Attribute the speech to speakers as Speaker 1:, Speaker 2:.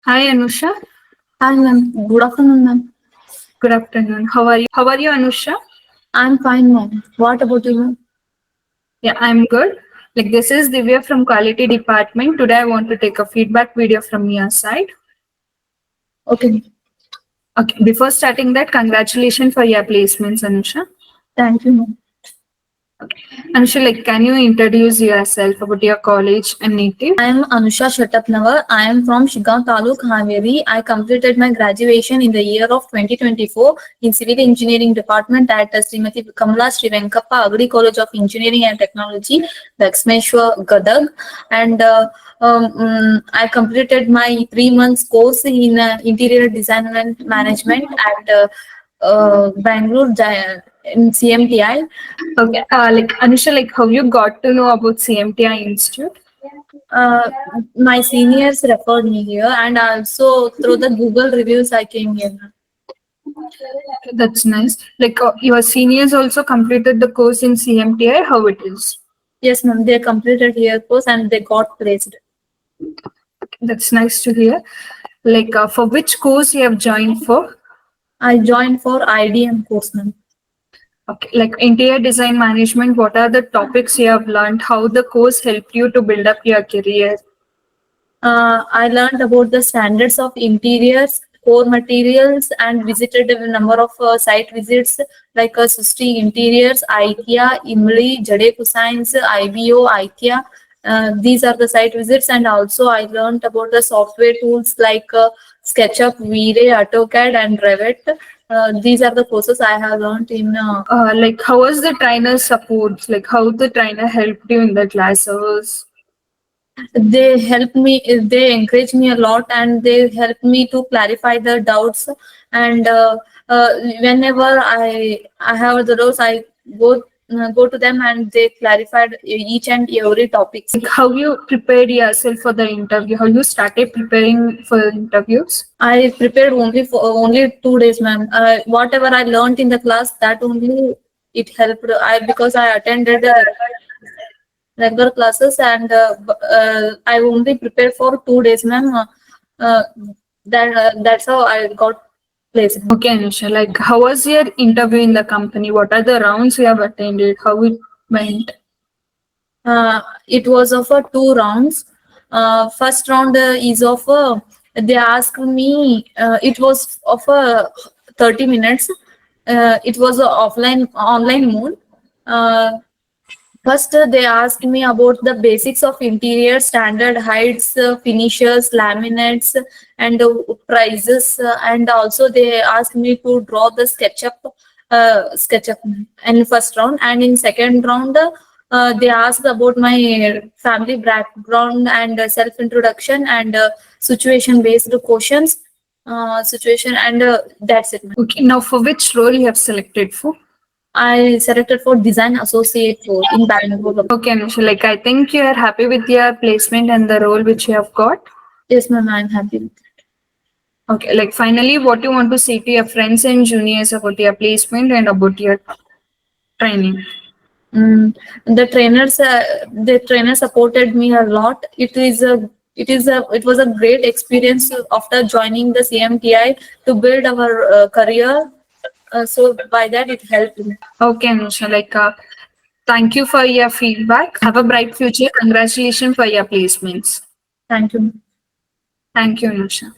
Speaker 1: Hi Anusha.
Speaker 2: Hi, ma'am. Good afternoon, ma'am.
Speaker 1: Good afternoon. How are you? How are you, Anusha?
Speaker 2: I'm fine, ma'am. What about you, ma'am?
Speaker 1: Yeah, I'm good. Like this is Divya from Quality Department. Today I want to take a feedback video from your side.
Speaker 2: Okay.
Speaker 1: Okay, before starting that, congratulations for your placements, Anusha.
Speaker 2: Thank you, ma'am.
Speaker 1: Anusha, like, can you introduce yourself about your college and native?
Speaker 2: I am Anusha Shetteppanavar. I am from Shiggaon Taluk, Haveri. I completed my graduation in the year of 2024 in Civil Engineering Department at Srimati Kamala Sri Venkappa Agadi College of Engineering and Technology, Lakshmeshwar, Gadag. And I completed my 3 months course in Interior Design and Management at Bangalore in CMTI.
Speaker 1: Okay, like Anusha, like how you got to know about CMTI Institute?
Speaker 2: Uh, my seniors referred me here, and also through the Google reviews, I came here.
Speaker 1: That's nice. Like your seniors also completed the course in CMTI. How it is?
Speaker 2: Yes, ma'am. They completed here course and they got placed.
Speaker 1: That's nice to hear. Like for which course you have joined for?
Speaker 2: I joined for IDM course, ma'am.
Speaker 1: Okay, like interior design management, what are the topics you have learned? How the course helped you to build up your career?
Speaker 2: I learned about the standards of interiors, core materials, and visited a number of site visits like Susti Interiors, IKEA, Imli, Jade Science, IBO, IKEA. These are the site visits, and also I learned about the software tools like SketchUp, V-Ray, AutoCAD, and Revit. These are the courses I have learned in.
Speaker 1: Like how was the trainer support? Like how the trainer helped you in the classes?
Speaker 2: They help me, they encourage me a lot, and they help me to clarify the doubts. And whenever I have the doubts, I go to them, and they clarified each and every topics.
Speaker 1: Like how you prepared yourself for the interview? How you started preparing for the interviews?
Speaker 2: I prepared only for only 2 days, ma'am. Whatever I learned in the class, that only it helped. I because I attended regular classes, and I only prepared for 2 days, ma'am. Uh, that's how I got placed.
Speaker 1: Okay, Anusha, like how was your interview in the company? What are the rounds you have attended? How it went?
Speaker 2: It was of 2 rounds. First round is of they asked me. It was of 30 minutes. It was a offline online mode. Uh, First, they asked me about the basics of interior, standard heights, finishes, laminates, and prices. And also, they asked me to draw the SketchUp in first round. And in second round, they asked about my family background and self introduction and situation based questions. Situation and that's it.
Speaker 1: Okay, now for which role you have selected for?
Speaker 2: I selected for design associate for in Bangalore.
Speaker 1: Okay, Anusha, like I think you are happy with your placement and the role which you have got.
Speaker 2: Yes, ma'am, I'm happy.
Speaker 1: Okay, like finally, what you want to say to your friends and juniors about your placement and about your training?
Speaker 2: Mm, the trainer supported me a lot. It was a great experience after joining the CMTI to build our career. So by that it helped me.
Speaker 1: Okay, Anusha, like thank you for your feedback. Have a bright future. Congratulations for your placements.
Speaker 2: Thank you.
Speaker 1: Thank you, Anusha.